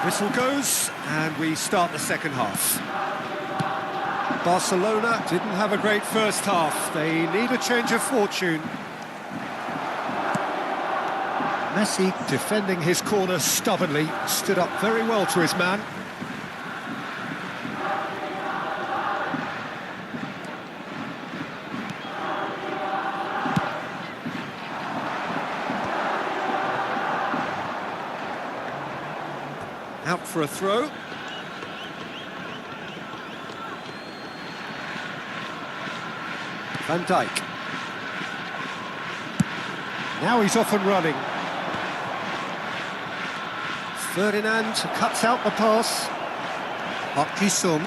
Whistle goes, and we start the second half. Barcelona didn't have a great first half. They need a change of fortune. Messi, defending his corner stubbornly, stood up very well to his man. Out for a throw. Van Dijk. Now he's off and running. Ferdinand cuts out the pass. Park Ji-sung.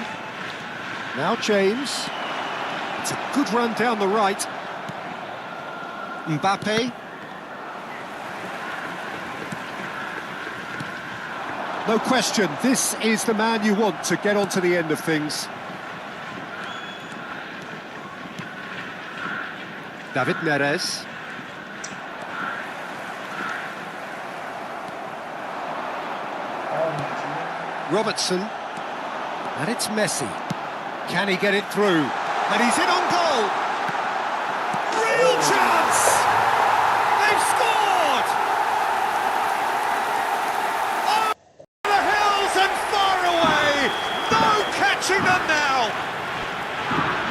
Now James. It's a good run down the right. Mbappe. No question, this is the man you want to get onto the end of things. David Neres. Robertson. And it's Messi. Can he get it through? And he's in on goal! Real chance! They've scored! Over the hills and far away! No catching them now!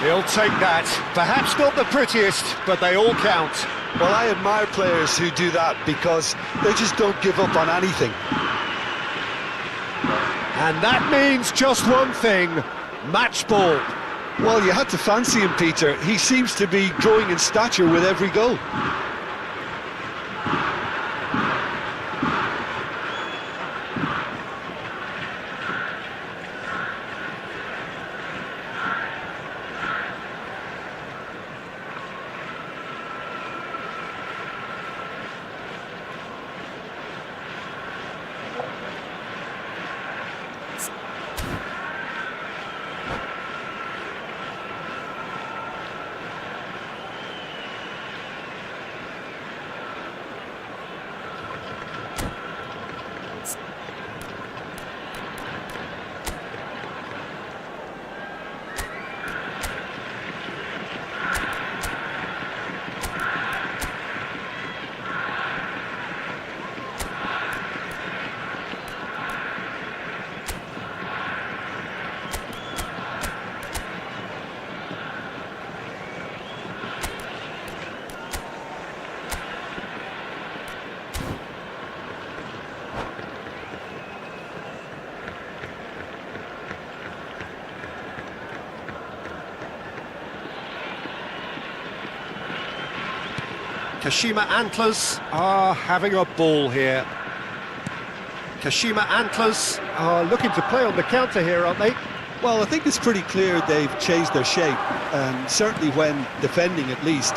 He'll take that. Perhaps not the prettiest, but they all count. Well, I admire players who do that because they just don't give up on anything. And that means just one thing, match ball. Well, you had to fancy him, Peter. He seems to be growing in stature with every goal. Kashima Antlers are having a ball here. Kashima Antlers are looking to play on the counter here, aren't they? Well, I think it's pretty clear they've changed their shape, certainly when defending at least,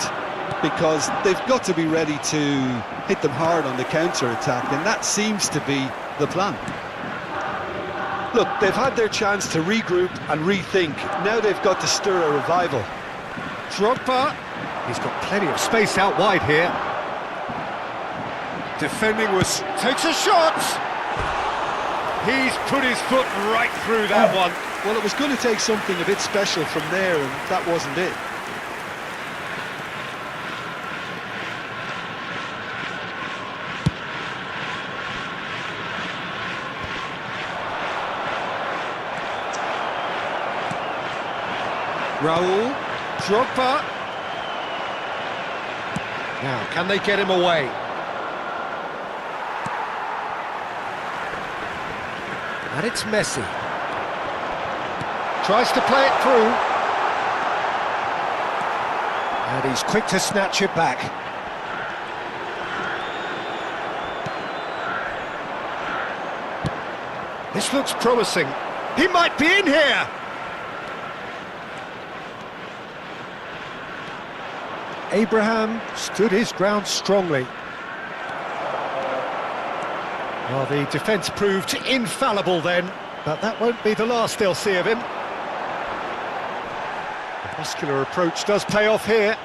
because they've got to be ready to hit them hard on the counter-attack, and that seems to be the plan. Look, they've had their chance to regroup and rethink. Now they've got to stir a revival. Drogba. He's got plenty of space out wide here. Defending takes a shot! He's put his foot right through that one. Well, it was going to take something a bit special from there, and that wasn't it. Raul, Drogba. Now, can they get him away? And it's Messi. Tries to play it through. And he's quick to snatch it back. This looks promising. He might be in here! Abraham stood his ground strongly. Well, the defence proved infallible then, but that won't be the last they'll see of him. The muscular approach does pay off here.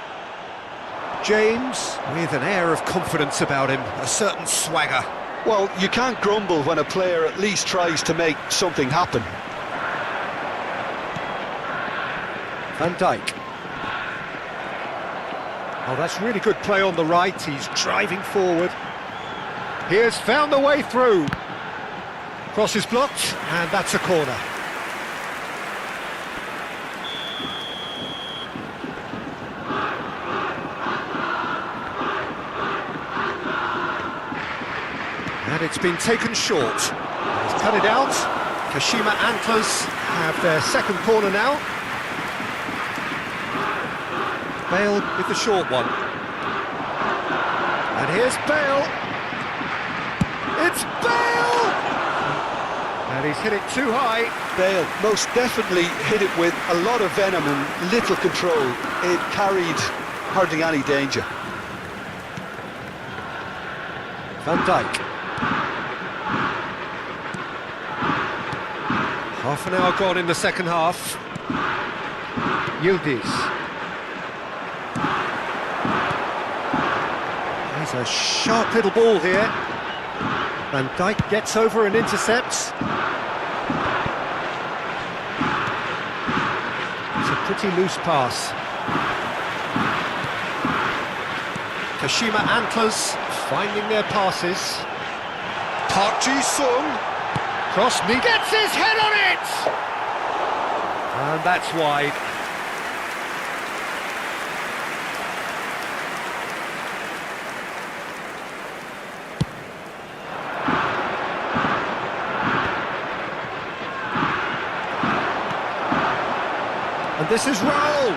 James, with an air of confidence about him, a certain swagger. Well, you can't grumble when a player at least tries to make something happen. Van Dijk. Oh, that's really good play on the right. He's driving forward. He has found the way through. Cross is blocked, and that's a corner. And it's been taken short. He's cut it out. Kashima Antlers have their second corner now. Bale with the short one. And here's Bale. It's Bale! And he's hit it too high. Bale most definitely hit it with a lot of venom and little control. It carried hardly any danger. Van Dijk. Half an hour gone in the second half. Yildiz. There's a sharp little ball here. Van Dijk gets over and intercepts. It's a pretty loose pass. Kashima Antlers finding their passes. Park Ji-sung. Cross, he gets his head on it! And that's wide. And this is Raul.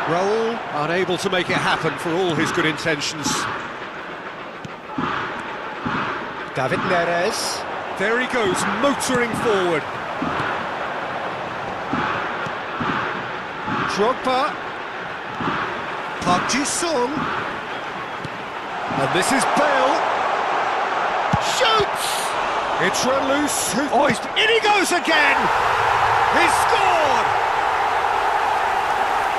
Raul unable to make it happen for all his good intentions. David Neres. There he goes, motoring forward. Drogba. Park Ji-sung. And this is Bale. Shoots! It's run loose. Oh, in he goes again! He's scored!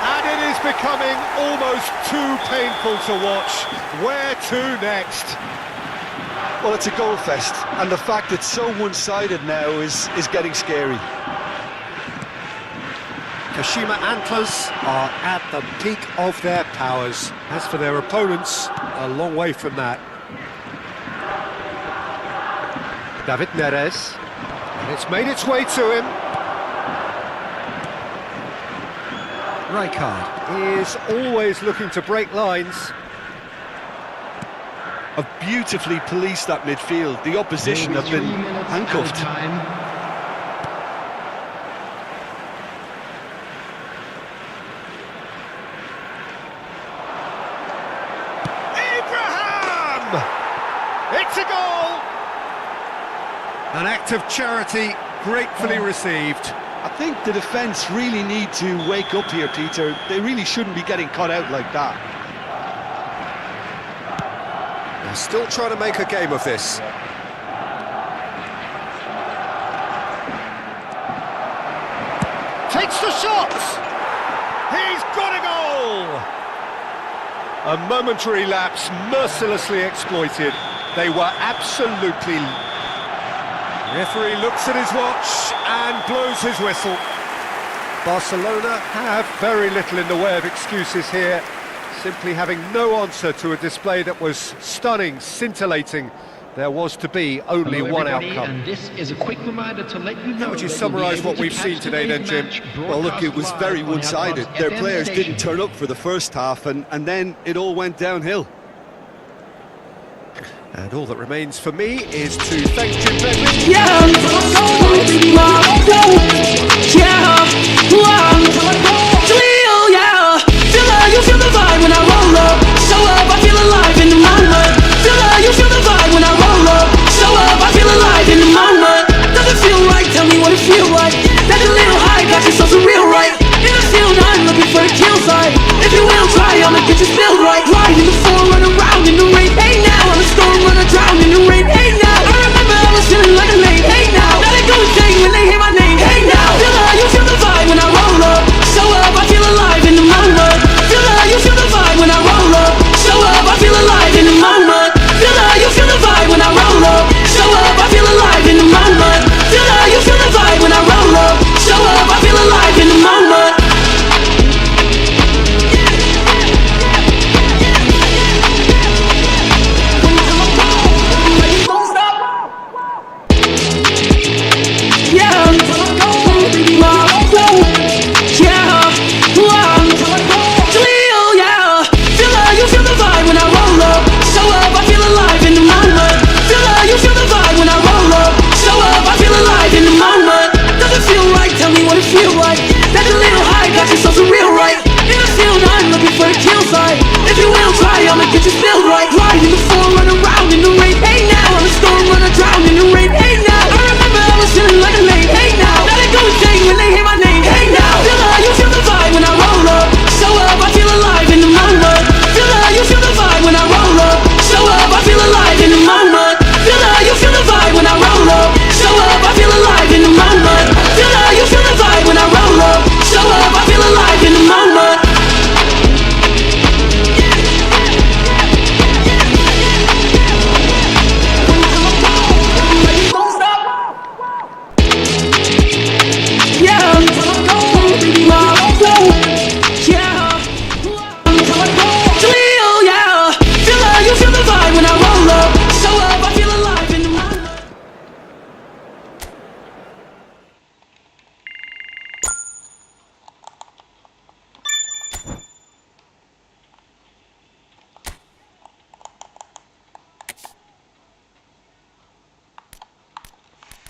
And it is becoming almost too painful to watch. Where to next? Well, it's a goal fest, and the fact it's so one-sided now is getting scary. Kashima Antlers are at the peak of their powers. As for their opponents, a long way from that. David Neres, and it's made its way to him. Rijkaard is always looking to break lines. Have beautifully policed that midfield. The opposition have been handcuffed. Abraham! It's a goal! An act of charity gratefully received. I think the defence really need to wake up here, Peter. They really shouldn't be getting caught out like that. They're still trying to make a game of this. Takes the shot! He's got a goal! A momentary lapse mercilessly exploited. They were absolutely... Referee looks at his watch and blows his whistle. Barcelona have very little in the way of excuses here, simply having no answer to a display that was stunning, scintillating. There was to be only one outcome. And this is a quick reminder to let you know. How would you summarise what we've seen today then, Jim? Well, look, it was very one-sided. Their players didn't turn up for the first half, and then it all went downhill. And all that remains for me is to thank Jim Bentley. Yeah, you feel the vibe when I roll up. Show up, I feel alive in the moment. You feel the vibe when I roll up. Show up, I feel alive in the moment. Does it feel right? Tell me what it feel like. That's a little high, got yourself some real right. In the field, I'm looking for a kill side. If you will try, I'ma get you spilled right. Riding the floor, run around in the rain. Hey now, on the storm, run drown in the rain. Hey now, I remember I was feeling like a lane. Hey now, now they go insane when they hear my name. Hey now.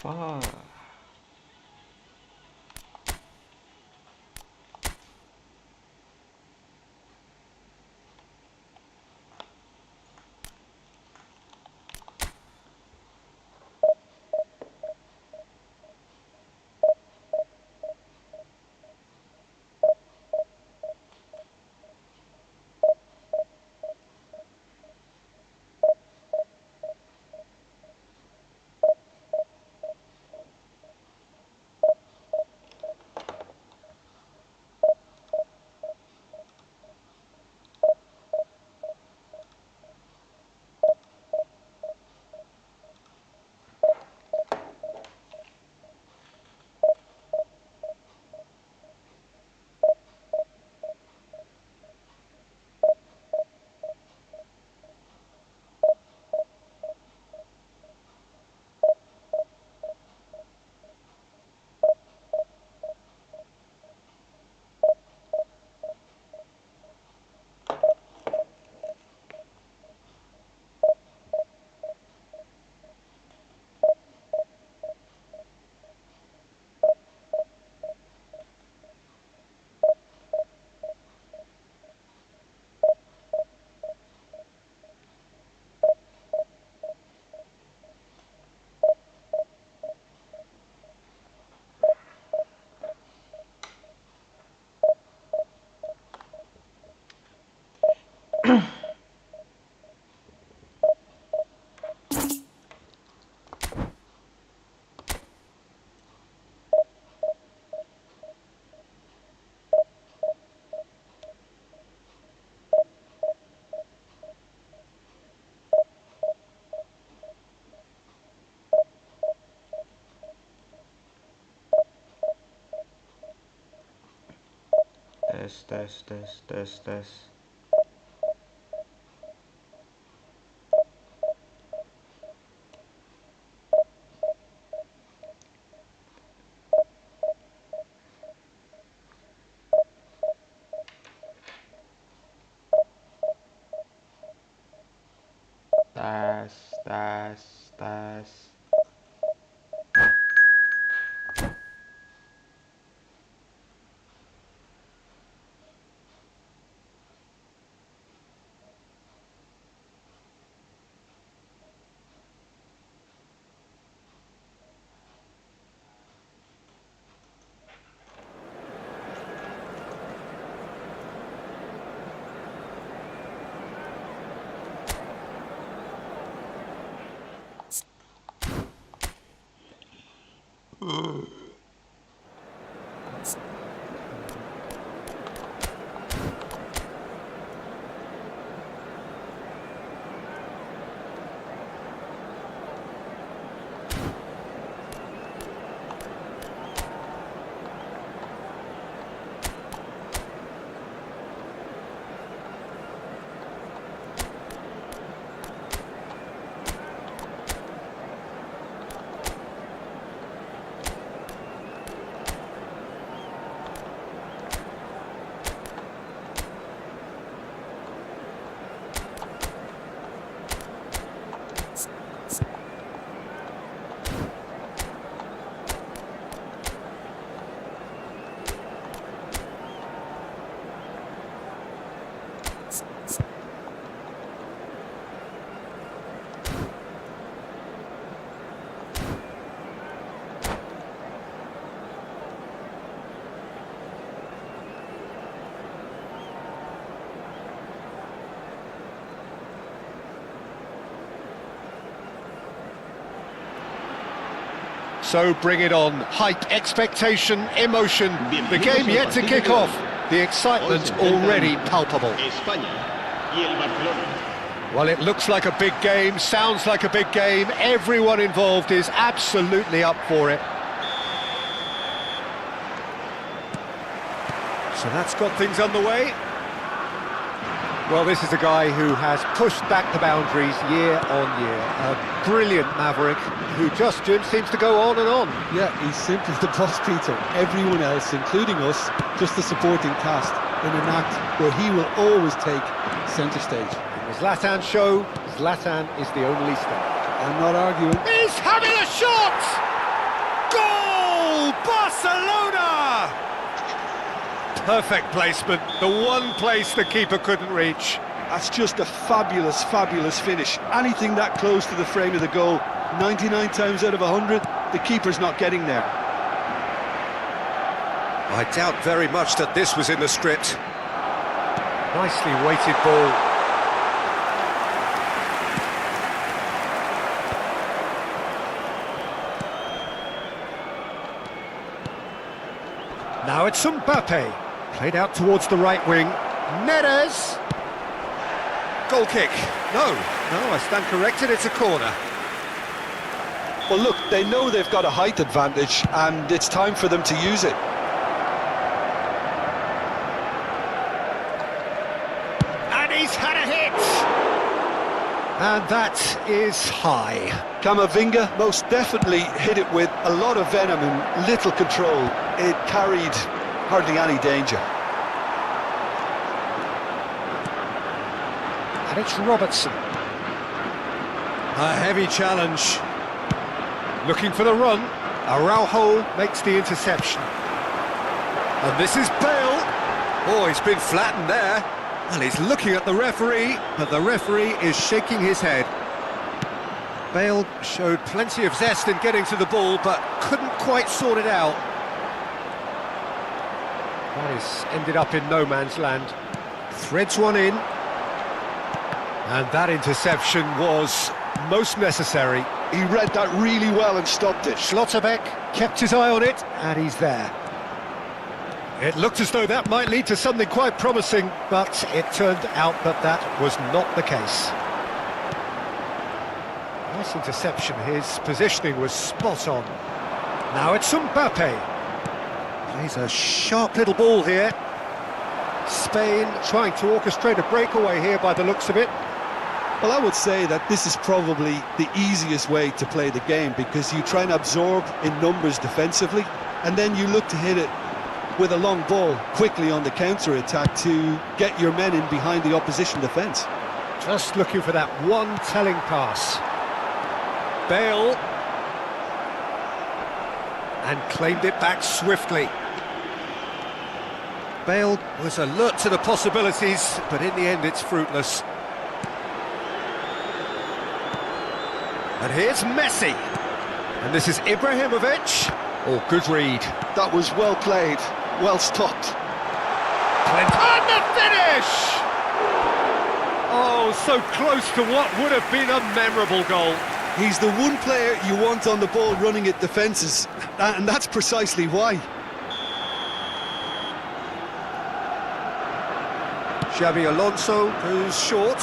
Fuck. Tes. Tes. So bring it on. Hype, expectation, emotion. The game yet to kick off. The excitement already palpable. Well, it looks like a big game, sounds like a big game. Everyone involved is absolutely up for it. So that's got things underway. Well, this is a guy who has pushed back the boundaries year on year. A brilliant maverick who just, Jim, seems to go on and on. Yeah, he's simply the boss, Peter. Everyone else, including us, just the supporting cast in an act where he will always take centre stage. In the Zlatan show, Zlatan is the only star. I'm not arguing. He's having a shot! Perfect placement, the one place the keeper couldn't reach. That's just a fabulous, fabulous finish. Anything that close to the frame of the goal, 99 times out of 100, the keeper's not getting there. I doubt very much that this was in the script. Nicely weighted ball. Now it's Mbappe. Played out towards the right wing. Neres. Goal kick. No, I stand corrected, it's a corner. Well, look, they know they've got a height advantage, and it's time for them to use it. And he's had a hit! And that is high. Camavinga most definitely hit it with a lot of venom and little control. It carried hardly any danger. And it's Robertson. A heavy challenge. Looking for the run. Araujo makes the interception. And this is Bale. Oh, he's been flattened there. And he's looking at the referee, but the referee is shaking his head. Bale showed plenty of zest in getting to the ball, but couldn't quite sort it out. That has ended up in no man's land. Threads one in. And that interception was most necessary. He read that really well and stopped it. Schlotterbeck kept his eye on it, and he's there. It looked as though that might lead to something quite promising, but it turned out that that was not the case. Nice interception, his positioning was spot on. Now it's Mbappe. Plays a sharp little ball here. Spain trying to orchestrate a breakaway here by the looks of it. Well, I would say that this is probably the easiest way to play the game, because you try and absorb in numbers defensively, and then you look to hit it with a long ball quickly on the counter-attack to get your men in behind the opposition defence. Just looking for that one telling pass. Bale. And claimed it back swiftly. Bale was alert to the possibilities, but in the end it's fruitless. And here's Messi. And this is Ibrahimovic. Oh, good read. That was well played, well stopped. And the finish! Oh, so close to what would have been a memorable goal. He's the one player you want on the ball running at defences, and that's precisely why. Xabi Alonso goes short.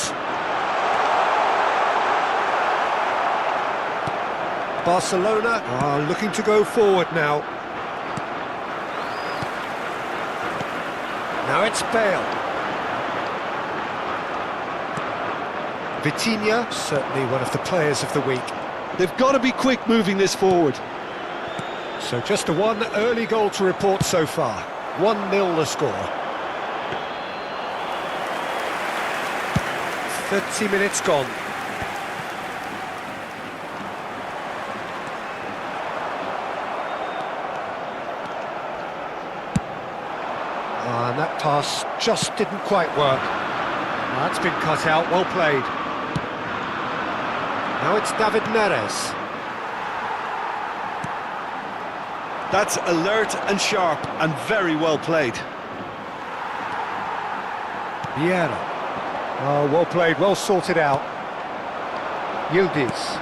Barcelona are looking to go forward now. Now it's Bale. Vitinha, certainly one of the players of the week. They've got to be quick moving this forward. So just one early goal to report so far. 1-0 the score. 30 minutes gone. And that pass just didn't quite work. That's been cut out, well played. Now it's David Neres. That's alert and sharp and very well played. Vieira. Oh, well played, well sorted out. Yildiz.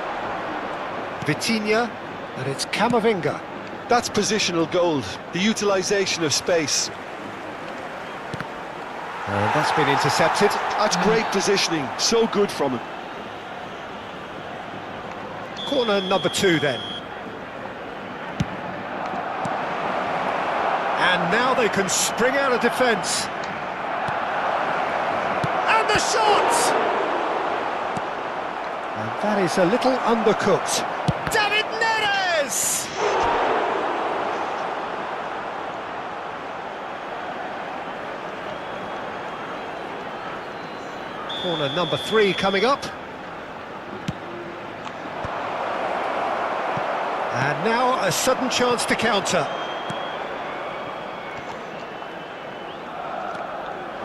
Vitinha, and it's Camavinga. That's positional gold, the utilisation of space. And that's been intercepted. That's great positioning, so good from him. Corner number 2 then. And now they can spring out of defence. And the shot! And that is a little undercooked. David Neres! Corner number 3 coming up. And now a sudden chance to counter.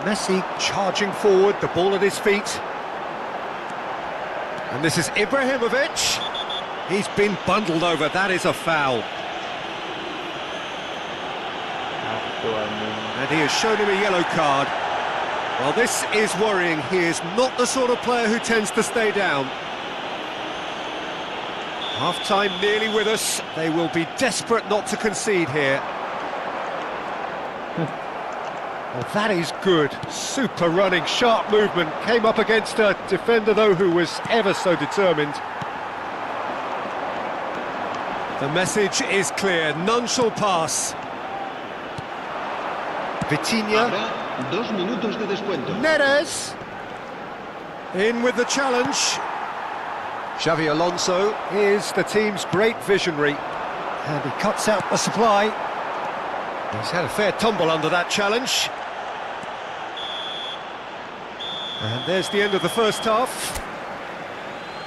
Messi charging forward, the ball at his feet. And this is Ibrahimovic. He's been bundled over, that is a foul. And he has shown him a yellow card. Well, this is worrying. He is not the sort of player who tends to stay down. Half-time nearly with us. They will be desperate not to concede here. Well, that is good. Super running, sharp movement. Came up against a defender, though, who was ever so determined. The message is clear. None shall pass. Vitinha. Habrá 2 minutos de descuento. Neres. In with the challenge. Xavi Alonso is the team's great visionary. And he cuts out the supply. He's had a fair tumble under that challenge. And there's the end of the first half.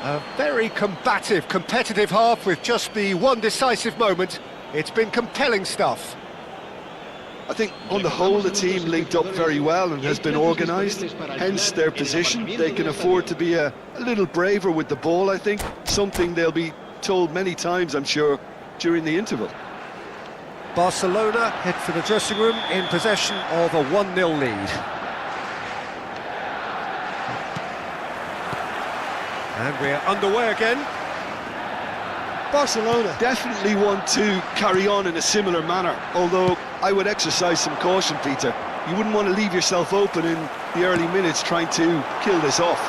A very combative, competitive half with just the one decisive moment. It's been compelling stuff. I think on the whole the team linked up very well and has been organised, hence their position. They can afford to be a little braver with the ball, I think, something they'll be told many times, I'm sure, during the interval. Barcelona head for the dressing room in possession of a 1-0 lead. And we're underway again. Barcelona definitely want to carry on in a similar manner, although I would exercise some caution, Peter. You wouldn't want to leave yourself open in the early minutes trying to kill this off.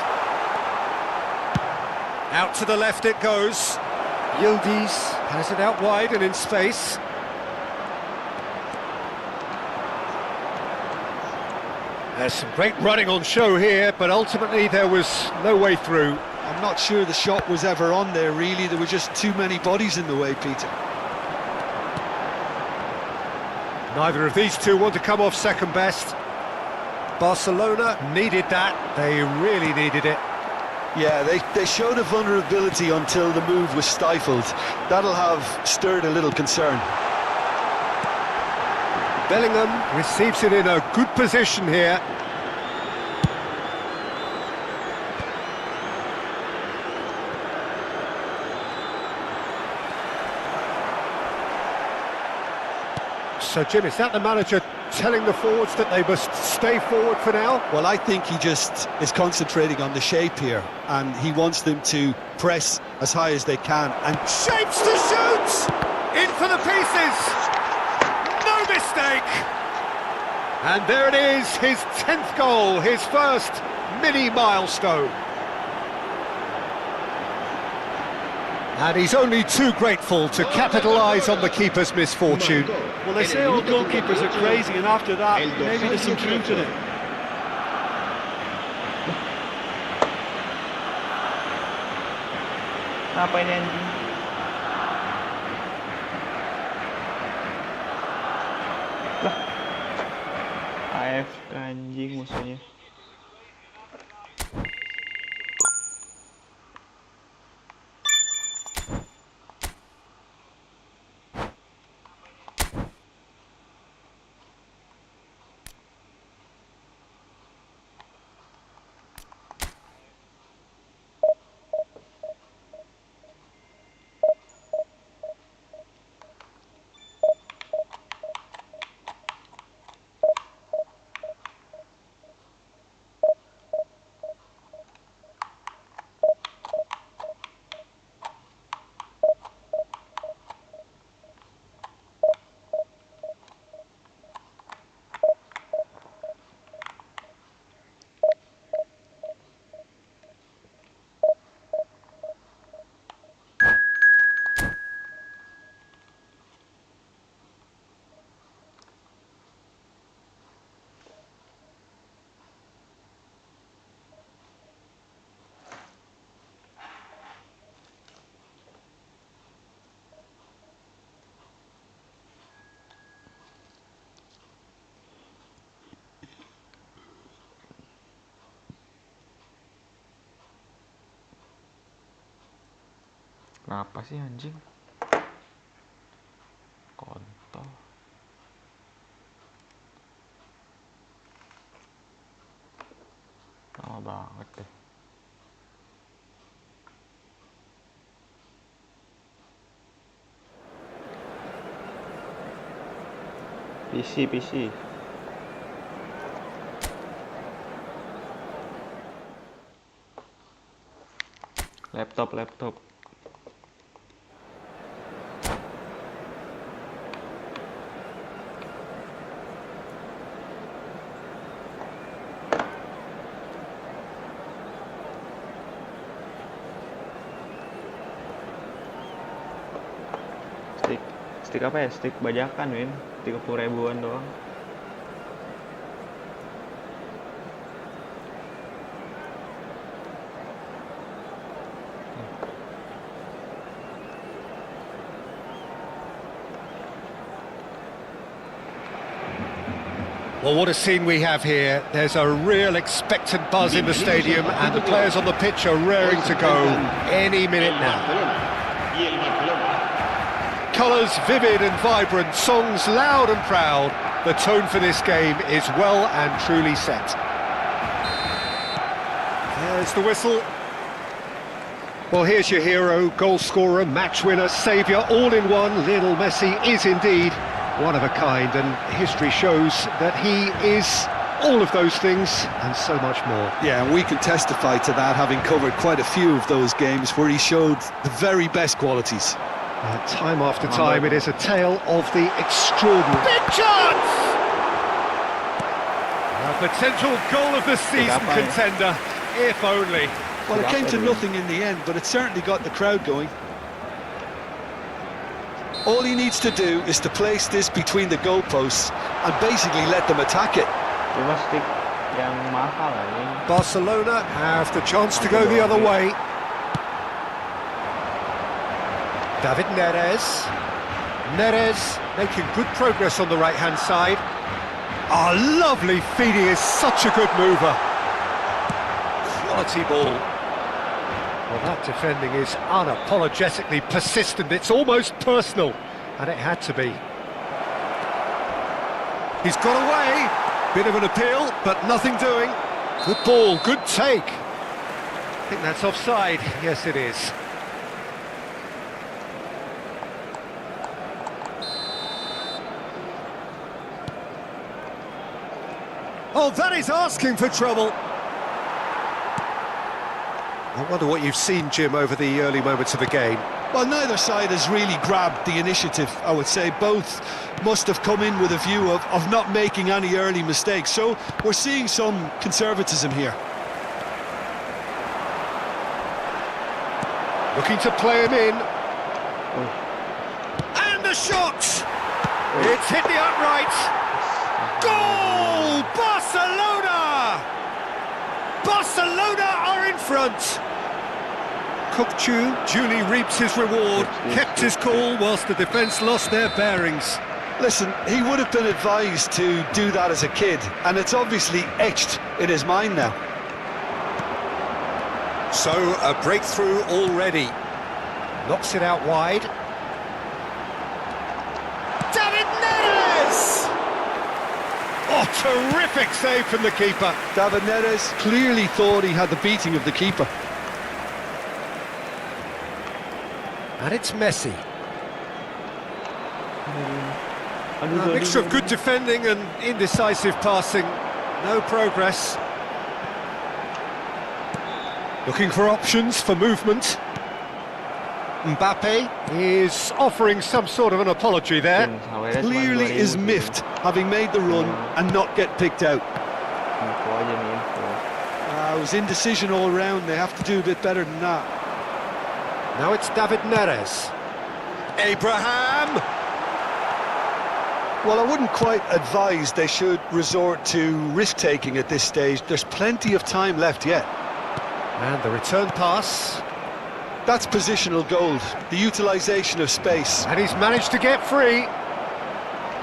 Out to the left it goes. Yildiz has it out wide and in space. There's some great running on show here, but ultimately there was no way through. I'm not sure the shot was ever on there, really. There were just too many bodies in the way, Peter. Neither of these two want to come off second best. Barcelona needed that. They really needed it. Yeah, they showed a vulnerability until the move was stifled. That'll have stirred a little concern. Bellingham receives it in a good position here. So, Jim, is that the manager telling the forwards that they must stay forward for now? Well, I think he just is concentrating on the shape here, and he wants them to press as high as they can. And shapes to shoot! In for the pieces! No mistake! And there it is, his 10th goal, his first mini milestone. And he's only too grateful to capitalise on the keeper's misfortune. well, they say all goalkeepers are crazy, and after that, maybe there's some truth in it. Apa ini anjing? Lah, AFK anjing musuhnya. Kenapa sih anjing? Kontol. banget deh. PC. Laptop. Stick apa ya? Stick bajakan, Win. 30 ribuan doang. Well, what a scene we have here. There's a real expectant buzz in the stadium, and the players on the pitch are raring to go any minute now. Y el Barcelona. Colours vivid and vibrant, songs loud and proud. The tone for this game is well and truly set. There's the whistle. Well, here's your hero, goal scorer, match winner, saviour, all in one. Lionel Messi is indeed one of a kind, and history shows that he is all of those things and so much more. Yeah, and we can testify to that, having covered quite a few of those games where he showed the very best qualities. Time after time, it is a tale of the extraordinary. Big chance! A potential goal of the season contender, if only. Well, it came to nothing in the end, but it certainly got the crowd going. All he needs to do is to place this between the goalposts and basically let them attack it. Cuma stick yang mahal ini. Barcelona have the chance to go the other way. David Neres making good progress on the right-hand side. Ah, lovely feeding, is such a good mover. Quality ball. Well, that defending is unapologetically persistent. It's almost personal, and it had to be. He's got away. Bit of an appeal, but nothing doing. Good ball, good take. I think that's offside. Yes, it is. Oh, that is asking for trouble. I wonder what you've seen, Jim, over the early moments of the game. Well, neither side has really grabbed the initiative, I would say. Both must have come in with a view of not making any early mistakes. So we're seeing some conservatism here. Looking to play him in. And the shot! It's hit the upright. Goal! Barcelona! Barcelona are in front. Kokchu duly reaps his reward, kept his cool whilst the defence lost their bearings. Listen, he would have been advised to do that as a kid, and it's obviously etched in his mind now. So, a breakthrough already. Knocks it out wide. David Neres! Oh, terrific save from the keeper. David Neres clearly thought he had the beating of the keeper. And it's Messi. A mixture of good defending and indecisive passing. No progress. Looking for options for movement. Mbappe is offering some sort of an apology there. Clearly is miffed, having made the run and not get picked out. It was indecision all round. They have to do a bit better than that. Now it's David Neres. Abraham! Well, I wouldn't quite advise they should resort to risk-taking at this stage. There's plenty of time left yet. And the return pass. That's positional gold, the utilisation of space. And he's managed to get free.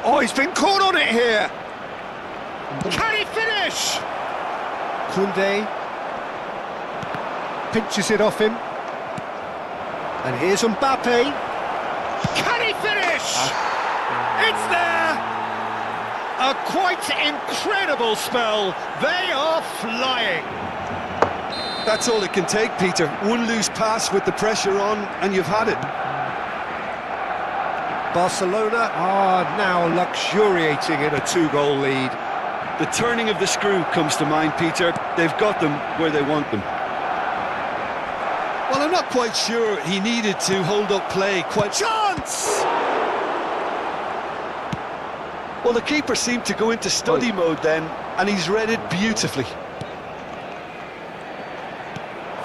Oh, he's been caught on it here. Can he finish? Koundé pinches it off him. And here's Mbappe. Can he finish? It's there! A quite incredible spell. They are flying. That's all it can take, Peter. One loose pass with the pressure on, and you've had it. Barcelona are now luxuriating in a 2-goal lead. The turning of the screw comes to mind, Peter. They've got them where they want them. Well, I'm not quite sure he needed to hold up play quite... Chance! Well, the keeper seemed to go into study mode then, and he's read it beautifully.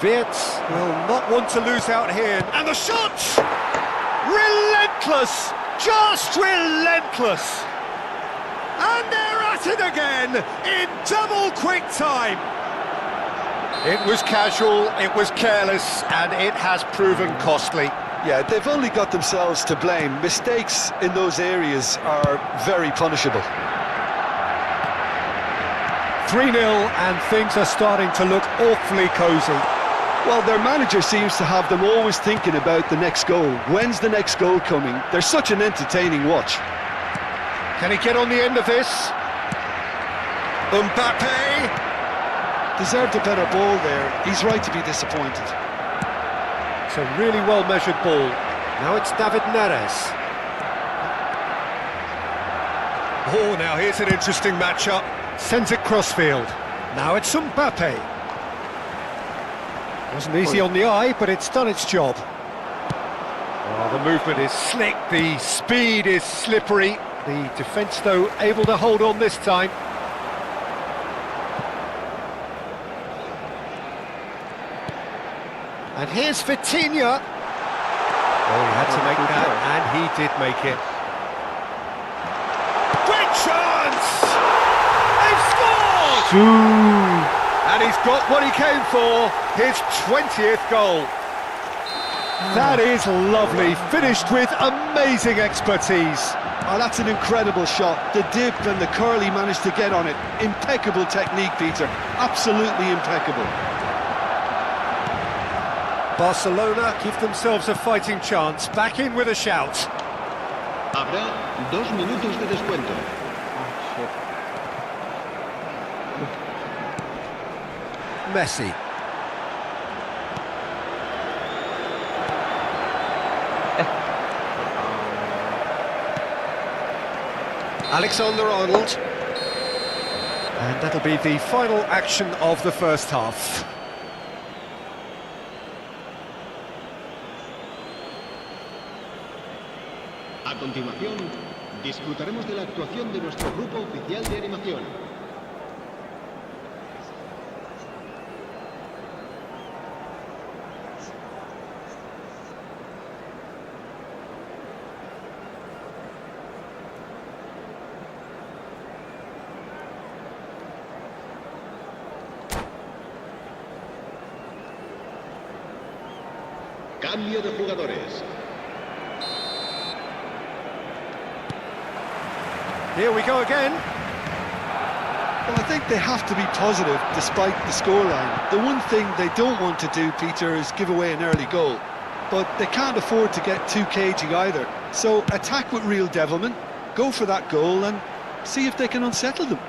Wirtz will not want to lose out here. And the shot! Relentless! Just relentless! And they're at it again in double quick time. It was casual, it was careless, and it has proven costly. Yeah, they've only got themselves to blame. Mistakes in those areas are very punishable. 3-0, and things are starting to look awfully cosy. Well, their manager seems to have them always thinking about the next goal. When's the next goal coming? They're such an entertaining watch. Can he get on the end of this? Mbappe! Deserved a better ball there. He's right to be disappointed. It's a really well-measured ball. Now it's David Neres. Oh, now here's an interesting matchup. Sends it crossfield. Now it's Mbappe. Wasn't easy on the eye, but it's done its job. Oh, the movement is slick, the speed is slippery. The defence, though, able to hold on this time. And here's Vitinha. Oh, he had to make that, and he did make it. Great chance! They've scored! And he's got what he came for, his 20th goal. That is lovely, finished with amazing expertise. Oh, that's an incredible shot. The dip and the curl he managed to get on it. Impeccable technique, Peter. Absolutely impeccable. Barcelona give themselves a fighting chance, back in with a shout. Habrá 2 minutos de descuento. Messi. Alexander-Arnold. And that'll be the final action of the first half. A continuación, disfrutaremos de la actuación de nuestro grupo oficial de animación. Cambio de jugadores. Here we go again. Well, I think they have to be positive despite the scoreline. The one thing they don't want to do, Peter, is give away an early goal. But they can't afford to get too cagey either. So attack with real devilment, go for that goal and see if they can unsettle them.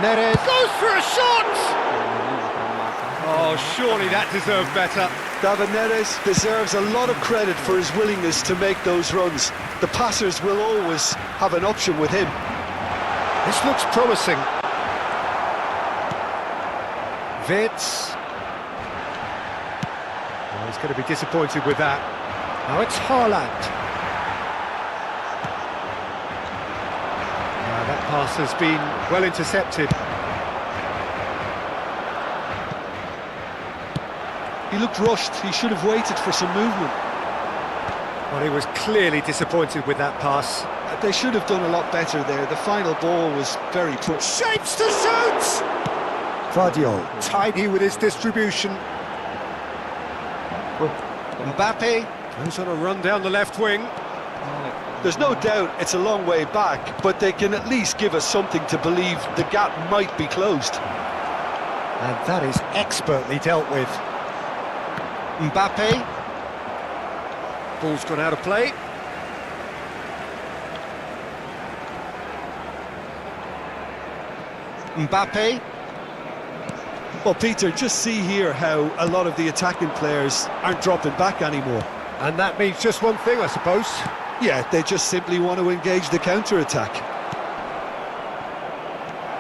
Neres goes for a shot! Oh, surely that deserved better. David Neres deserves a lot of credit for his willingness to make those runs. The passers will always have an option with him. This looks promising. Wirtz. Oh, he's going to be disappointed with that. Now it's Haaland. Now that pass has been well intercepted. He looked rushed. He should have waited for some movement. Well, he was clearly disappointed with that pass. They should have done a lot better there. The final ball was very poor. Shapes to shoot! Vardiol, tidy with his distribution. Mbappe goes on a run down the left wing. There's no doubt it's a long way back, but they can at least give us something to believe the gap might be closed. And that is expertly dealt with. Mbappe. Ball's gone out of play. Mbappe. Well, Peter, just see here how a lot of the attacking players aren't dropping back anymore. And that means just one thing, I suppose. Yeah, they just simply want to engage the counter-attack.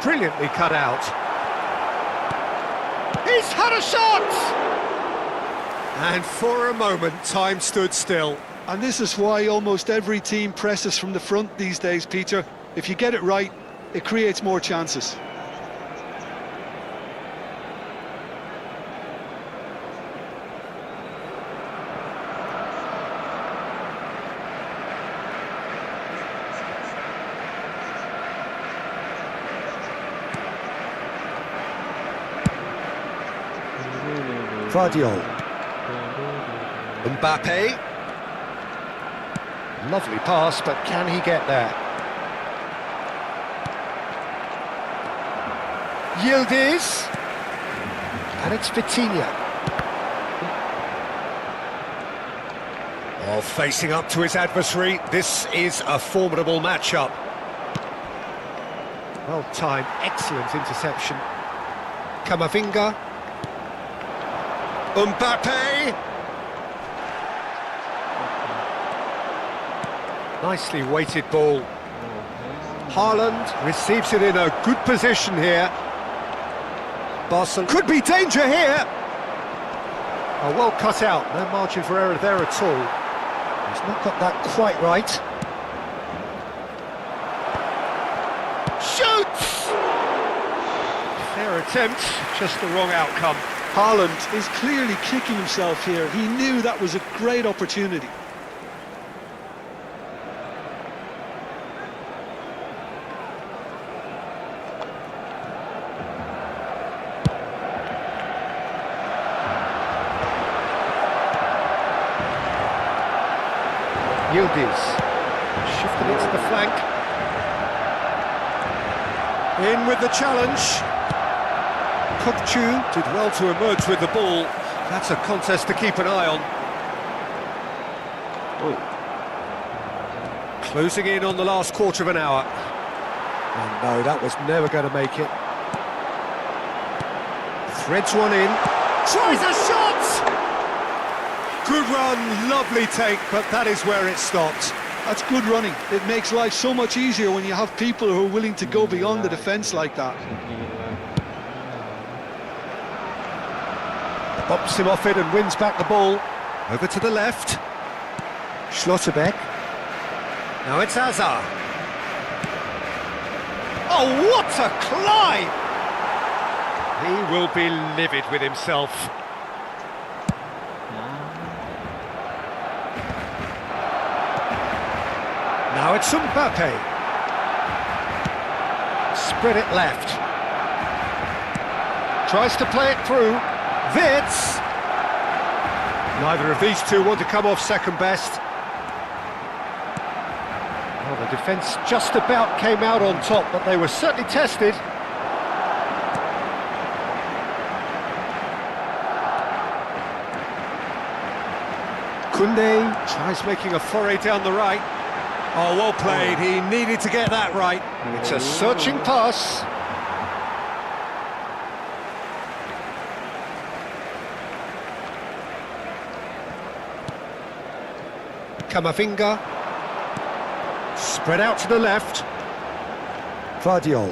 Brilliantly cut out. He's had a shot! And for a moment, time stood still. And this is why almost every team presses from the front these days, Peter. If you get it right, it creates more chances. Vardiol. Mbappe. Lovely pass, but can he get there? Yildiz. And it's Vitinha. Oh, facing up to his adversary, this is a formidable matchup. Well timed, excellent interception. Camavinga. Mbappe! Nicely weighted ball. Haaland receives it in a good position here. Barcelona could be danger here! Oh, well cut out, no margin for error there at all. He's not got that quite right. Shoots! Fair attempt, just the wrong outcome. Haaland is clearly kicking himself here. He knew that was a great opportunity. Yildiz, shifting it to the flank. In with the challenge. Kokchu did well to emerge with the ball. That's a contest to keep an eye on. Oh, Closing in on the last quarter of an hour. Oh no, that was never going to make it. Threads one in. Tries a shot! Good run, lovely take, but that is where it stopped. That's good running. It makes life so much easier when you have people who are willing to go beyond the defence like that. Bops him off it and wins back the ball. Over to the left. Schlotterbeck. Now it's Hazard. Oh, what a climb! He will be livid with himself. Now it's Mbappe. Spread it left. Tries to play it through. Wits! Neither of these two want to come off second best. Well, the defence just about came out on top, but they were certainly tested. Koundé tries making a foray down the right. Oh, well played. He needed to get that right. It's a searching pass. Camavinga. Spread out to the left. Vardiol.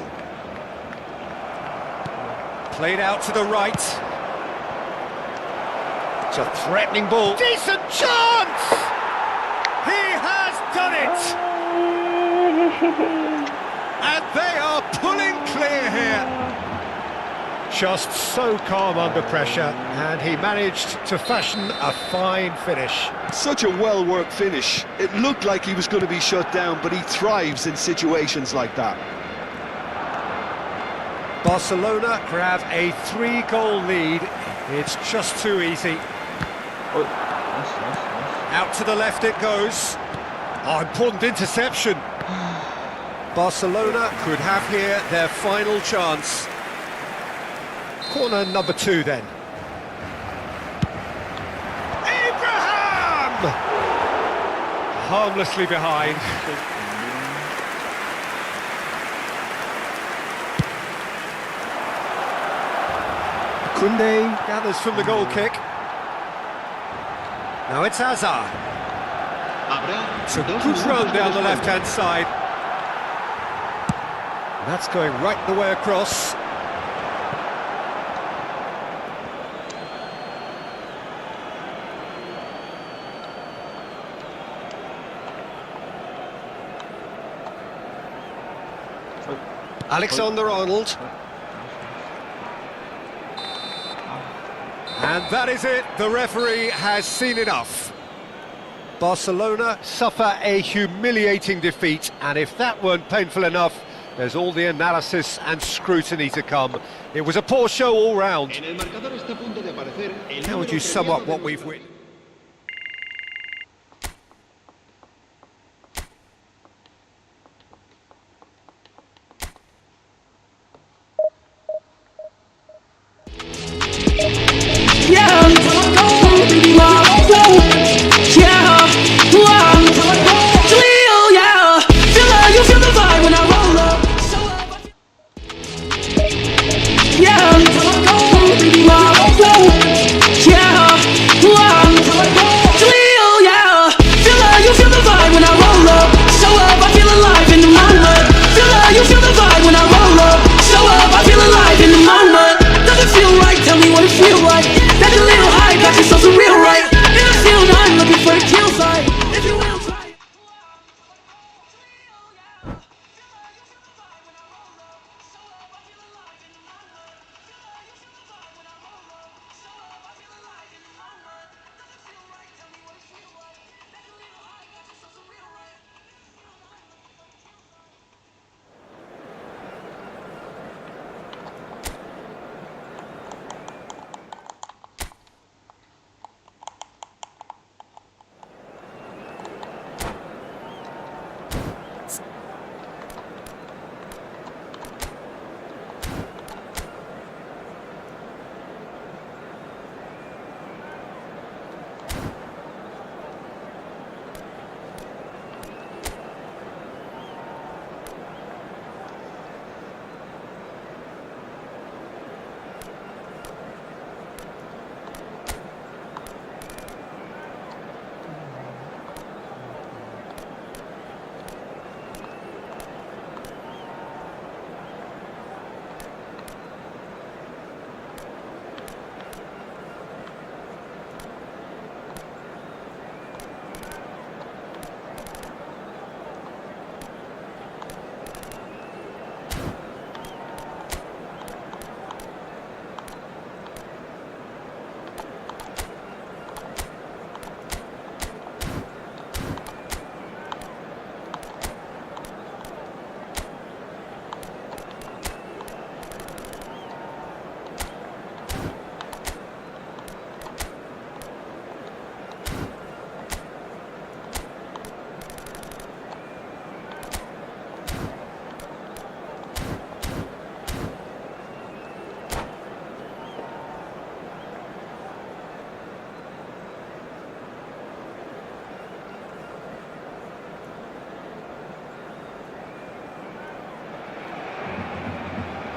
Played out to the right. It's a threatening ball. Decent chance! He has done it! And they are pulling clear here. Just so calm under pressure, and he managed to fashion a fine finish. Such a well-worked finish. It looked like he was going to be shut down, but he thrives in situations like that. Barcelona grab a 3-goal lead. It's just too easy. oh, nice. Out to the left it goes. Oh, important interception. Barcelona could have here their final chance. Corner number 2 then. Abraham! Harmlessly behind. Koundé gathers from the goal kick. Now it's Hazard. It's a good run down the left-hand side. That's going right the way across. Alexander-Arnold. And that is it, the referee has seen enough. Barcelona suffer a humiliating defeat, and if that weren't painful enough, there's all the analysis and scrutiny to come. It was a poor show all round. How would you sum up what we've witnessed?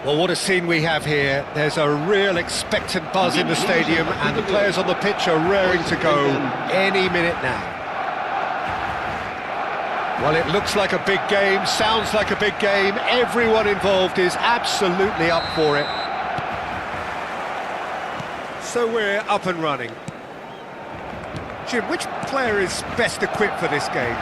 Well, what a scene we have here. There's a real expectant buzz in the stadium, and the players on the pitch are raring to go any minute now. Well, it looks like a big game, sounds like a big game. Everyone involved is absolutely up for it. So we're up and running. Jim, which player is best equipped for this game?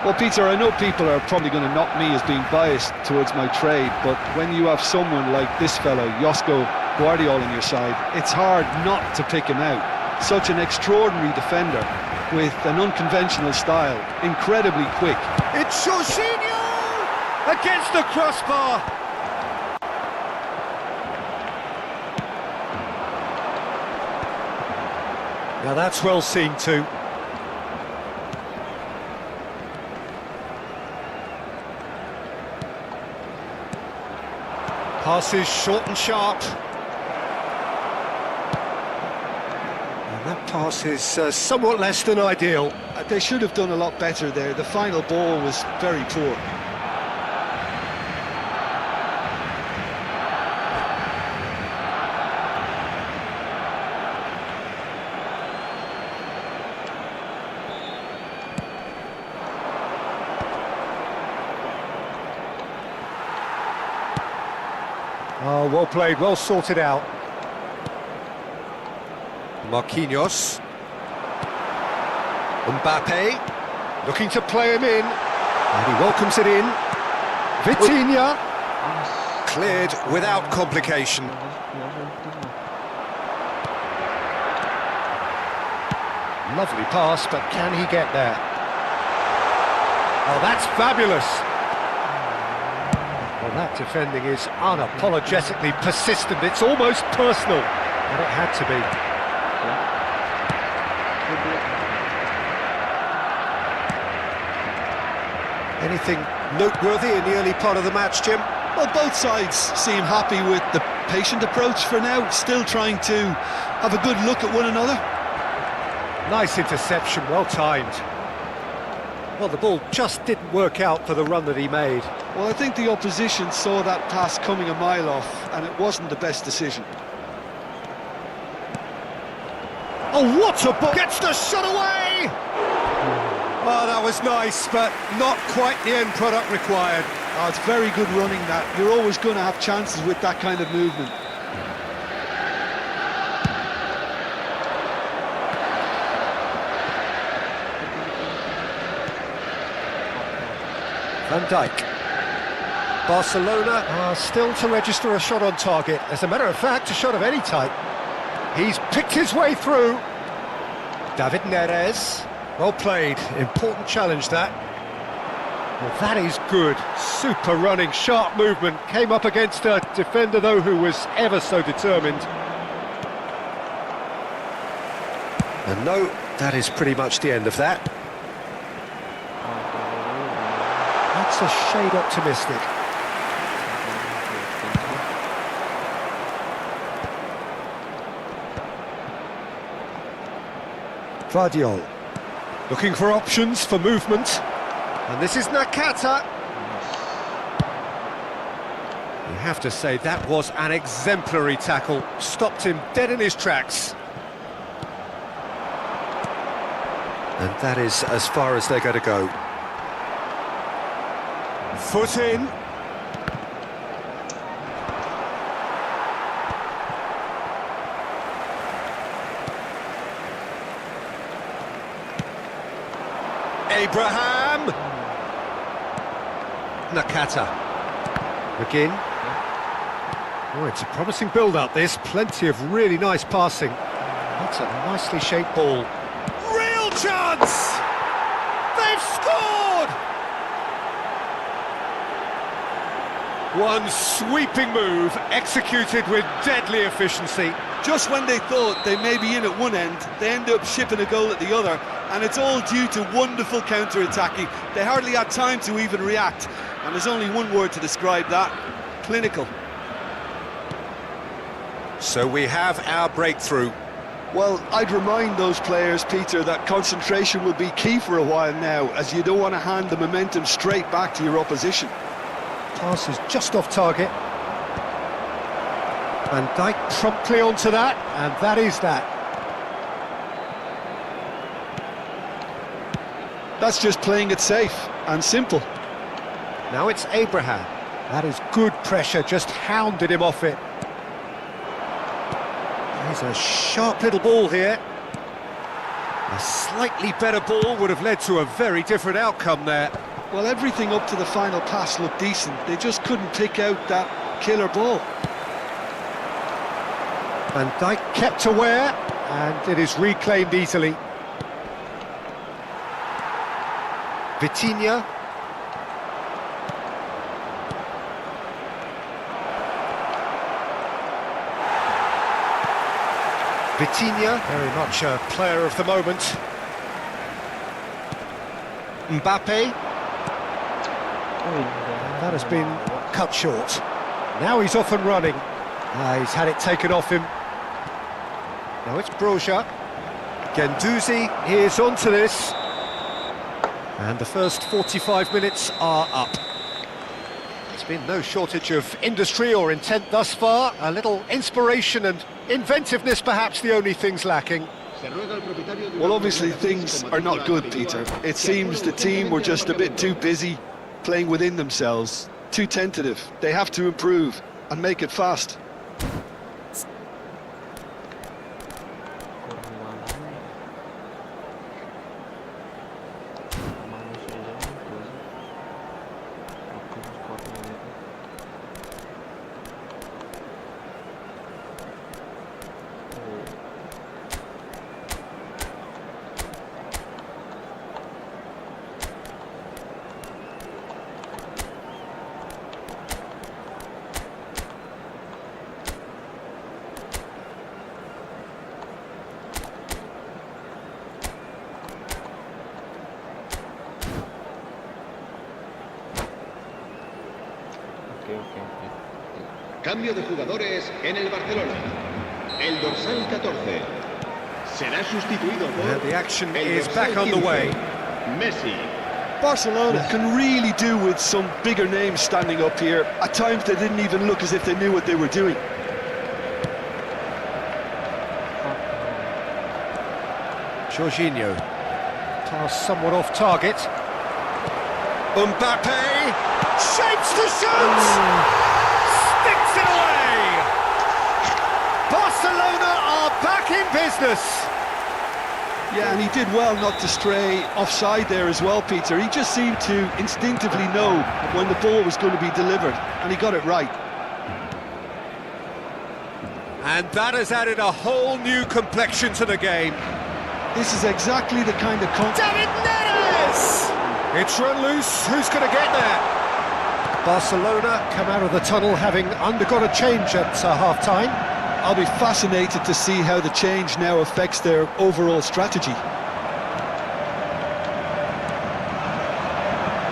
Well, Peter, I know people are probably going to knock me as being biased towards my trade, but when you have someone like this fellow, Josko Guardiola, on your side, it's hard not to pick him out. Such an extraordinary defender with an unconventional style, incredibly quick. It's Jorginho against the crossbar. Now that's well seen too. Passes short and sharp. And that pass is somewhat less than ideal. They should have done a lot better there. The final ball was very poor. Oh, well played, well sorted out. Marquinhos. Mbappe, looking to play him in, and he welcomes it in. Vitinha, cleared without complication. Lovely pass, but can he get there? Oh, that's fabulous. Well, that defending is unapologetically persistent. It's almost personal, and it had to be. Anything noteworthy in the early part of the match, Jim? Well, both sides seem happy with the patient approach for now, still trying to have a good look at one another. Nice interception, well timed. Well, the ball just didn't work out for the run that he made. Well, I think the opposition saw that pass coming a mile off, and it wasn't the best decision. Oh, what a ball! Gets the shot away! Oh, that was nice, but not quite the end product required. Oh, it's very good running that. You're always going to have chances with that kind of movement. Van Dijk. Barcelona are still to register a shot on target. As a matter of fact, a shot of any type. He's picked his way through. David Neres. Well played. Important challenge, that. Well, that is good. Super running, sharp movement. Came up against a defender, though, who was ever so determined. And no, that is pretty much the end of that. That's a shade optimistic. Vardiol, looking for options for movement. And this is Nakata. You have to say that was an exemplary tackle. Stopped him dead in his tracks. And that is as far as they're going to go. Foot in. Abraham. Nakata. McGinn. Oh, it's a promising build-up, this. Plenty of really nice passing. That's a nicely shaped ball. Real chance! They've scored! One sweeping move, executed with deadly efficiency. Just when they thought they may be in at one end, they end up shipping a goal at the other, and it's all due to wonderful counter-attacking. They hardly had time to even react, and there's only one word to describe that: clinical. So we have our breakthrough. Well, I'd remind those players, Peter, that concentration will be key for a while now, as you don't want to hand the momentum straight back to your opposition. Pass is just off target. Van Dijk promptly onto that, and that is that. That's just playing it safe and simple. Now it's Abraham. That is good pressure, just hounded him off it. There's a sharp little ball here. A slightly better ball would have led to a very different outcome there. Well, everything up to the final pass looked decent. They just couldn't pick out that killer ball. Van Dijk kept aware, and it is reclaimed easily. Vitinha. Vitinha, very much a player of the moment. Mbappe. That has been cut short. Now he's off and running. He's had it taken off him. Now it's Broja. Guendouzi is onto this. And the first 45 minutes are up. There's been no shortage of industry or intent thus far. A little inspiration and inventiveness, perhaps the only things lacking. Well, obviously things are not good, Peter. It seems the team were just a bit too busy playing within themselves, too tentative. They have to improve, and make it fast. Kurang mana nih? Manusia aja nih, gua sih. Aku sportnya itu. Oh. Ok. Cambio de jugadores en el Barcelona. El dorsal 14 será sustituido por And the action el is dorsal back on the 15, way. Messi. Barcelona can really do with some bigger names standing up here. At times they didn't even look as if they knew what they were doing. Jorginho. Pass somewhat off target. Mbappe. Shapes to shoot! Sticks it away! Barcelona are back in business. Yeah, and he did well not to stray offside there as well, Peter. He just seemed to instinctively know when the ball was going to be delivered, and he got it right. And that has added a whole new complexion to the game. This is exactly the kind of David Neres! It's run loose, who's going to get there? Barcelona come out of the tunnel having undergone a change at half-time. I'll be fascinated to see how the change now affects their overall strategy.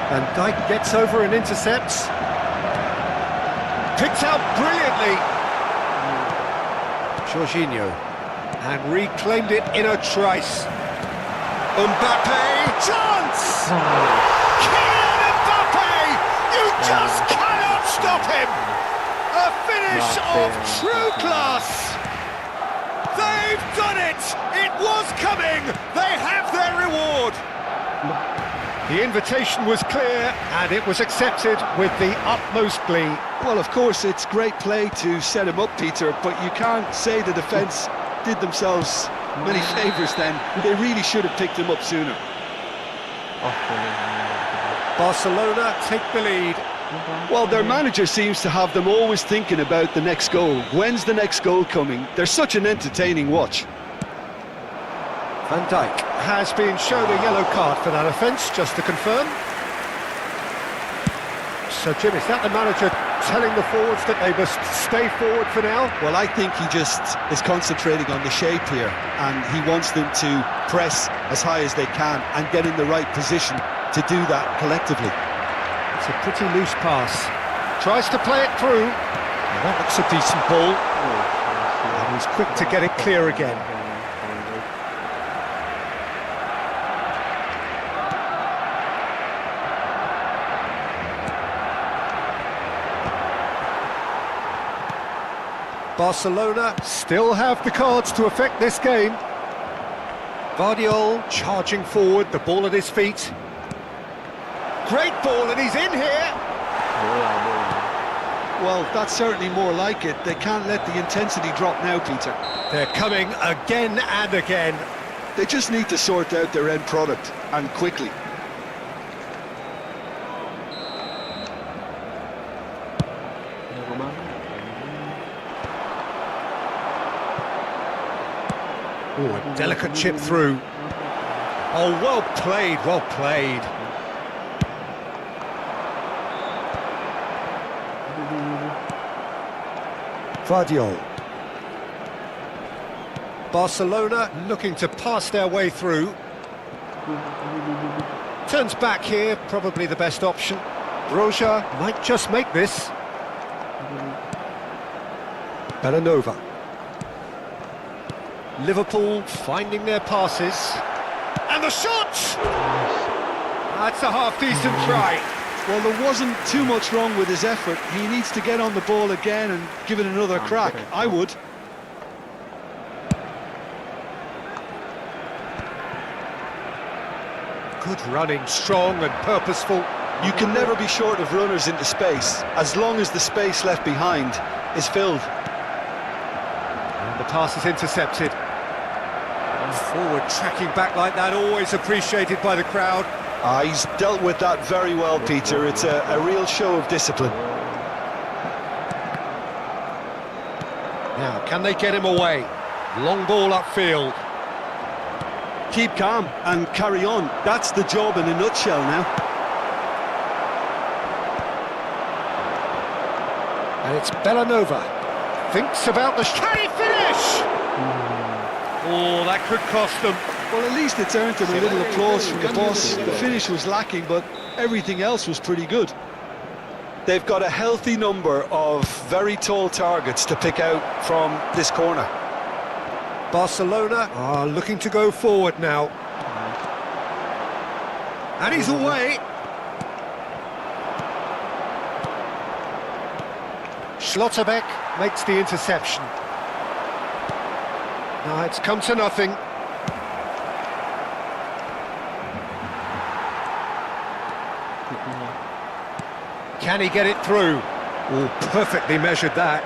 Van Dijk gets over and intercepts. Picked out brilliantly. Jorginho. And reclaimed it in a trice. Mbappe, chance! Kylian Mbappe! You just cannot stop him! A finish of true class! They've done it! It was coming! They have their reward! The invitation was clear and it was accepted with the utmost glee. Well, of course, it's great play to set him up, Peter, but you can't say the defence did themselves many favours then. They really should have picked him up sooner. Barcelona take the lead. Well, their manager seems to have them always thinking about the next goal. When's the next goal coming? They're such an entertaining watch. Van Dijk has been shown a yellow card for that offence, just to confirm. So, Jim, is that the manager telling the forwards that they must stay forward for now? Well, I think he just is concentrating on the shape here, and he wants them to press as high as they can and get in the right position to do that collectively. It's a pretty loose pass. Tries to play it through. Well, that looks a decent ball. And he's quick to get it clear again. Barcelona still have the cards to affect this game. Vardiol charging forward, the ball at his feet. Great ball, and he's in here. Well, that's certainly more like it. They can't let the intensity drop now, Peter. They're coming again and again. They just need to sort out their end product, and quickly. Oh, a delicate chip through. Oh, well played, well played. Vardiol. Barcelona looking to pass their way through. Turns back here, probably the best option. Broja might just make this. Bellanova. Liverpool finding their passes. And the shot! That's a half-decent try. Well, there wasn't too much wrong with his effort. He needs to get on the ball again and give it another crack. I would. Good running, strong and purposeful. You can never be short of runners into space, as long as the space left behind is filled. And the pass is intercepted. And forward tracking back like that, always appreciated by the crowd. He's dealt with that very well, Peter. It's a real show of discipline. Now, can they get him away? Long ball upfield. Keep calm and carry on. That's the job in a nutshell now. And it's Bellanova. Thinks about the... Can he finish? Oh, that could cost them. Well, at least it's earned him a little applause from the boss. The finish was lacking, but everything else was pretty good. They've got a healthy number of very tall targets to pick out from this corner. Barcelona are looking to go forward now. And he's away. Schlotterbeck makes the interception. Now it's come to nothing. Can he get it through? Oh, perfectly measured that.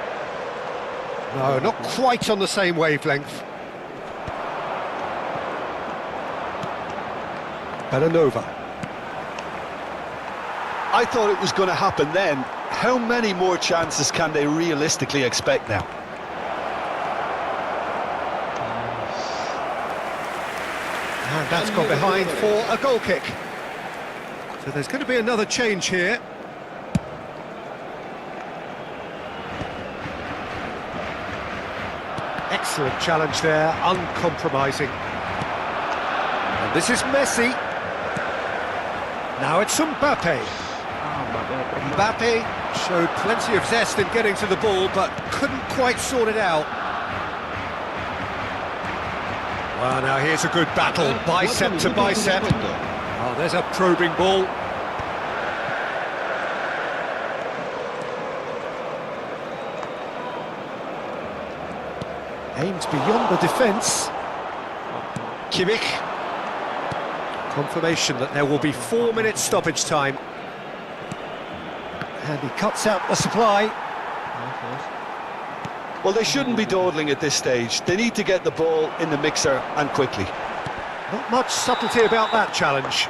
No, not quite on the same wavelength. Bellanova. I thought it was going to happen then. How many more chances can they realistically expect now? And that's gone behind for a goal kick. So there's going to be another change here. Excellent challenge there, uncompromising. And this is Messi. Now it's Mbappe. Mbappe showed plenty of zest in getting to the ball, but couldn't quite sort it out. Well, now here's a good battle, bicep to bicep. Oh, there's a probing ball. Aimed beyond the defence. Kimmich. Confirmation that there will be 4 minutes stoppage time. And he cuts out the supply. Well, they shouldn't be dawdling at this stage. They need to get the ball in the mixer and quickly. Not much subtlety about that challenge.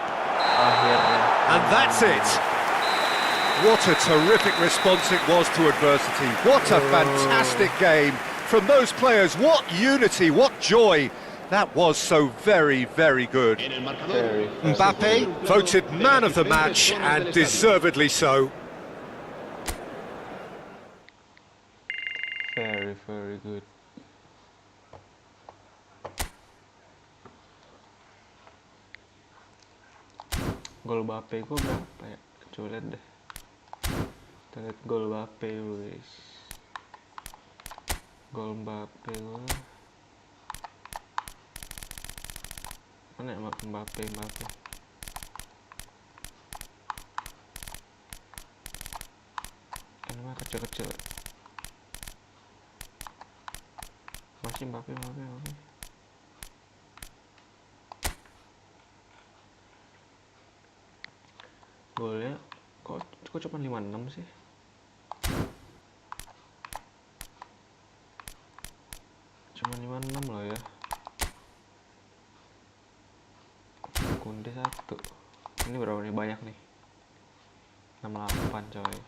And that's it. What a terrific response it was to adversity. What a fantastic game from those players. What unity, what joy. That was so very, very good. Mbappe voted man of the match, and deservedly so. Very, very good. Gol Mbappe gue berapa ya? Coba lihat deh. Kita lihat gol Mbappe dulu, guys. Gol Mbappe gue. Mana ya Mbappe? Ini mah kecil-kecil. Masih Mbappe. Golnya kok cuma 56 sih? Cuma 56 loh ya. Kunde 1. Ini berapa nih? Banyak nih. 68 coy.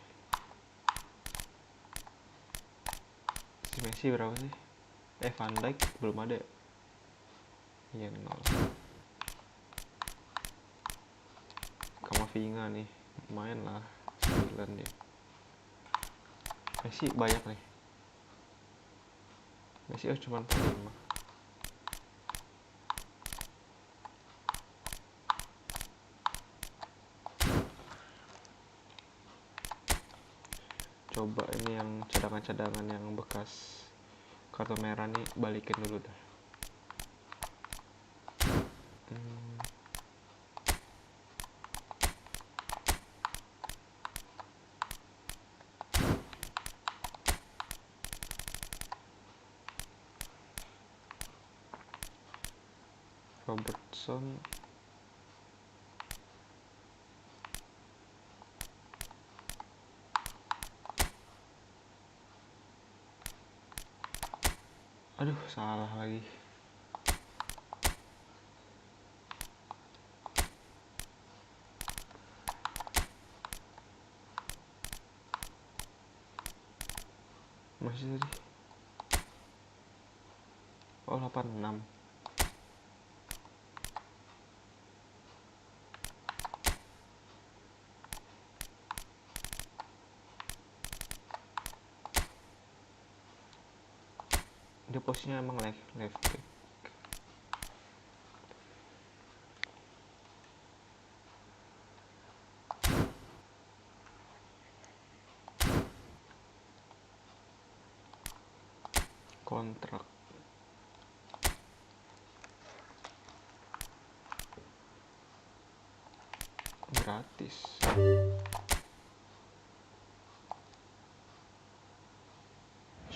Si Messi berapa sih? Van Dijk belum ada. Iya 0. Kamavinga nih, lumayan lah 9 dia. Messi banyak nih. Messi cuma 45. Coba ini yang cadangan-cadangan yang bekas kartu merah nih balikin dulu dah. Robertson Aduh, salah lagi. Masih tadi. Oh, 86. Dia posisinya emang left back. Kontrak gratis.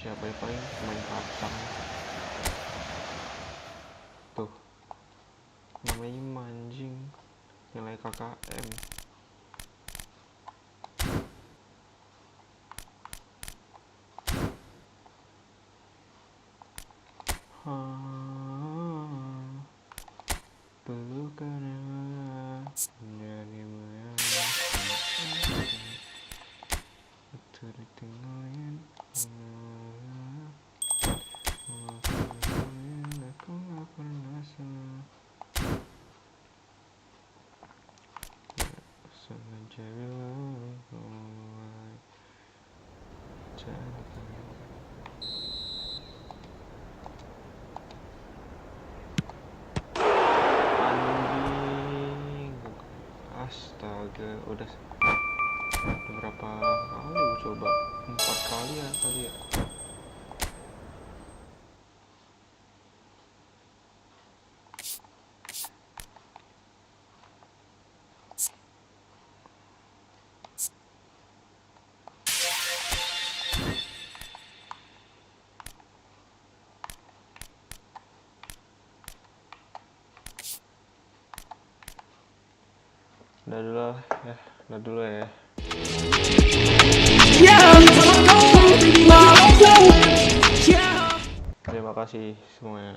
Siapa yang paling main kacang tuh, namanya manjing, nilai KKM. Bukan jadi tertinggalin. Aku gak pernah sengaja bilang anjing, astaga, udah berapa kali gue coba, 4 kali ya kali ya. Udah dulu ya. Terima kasih semuanya.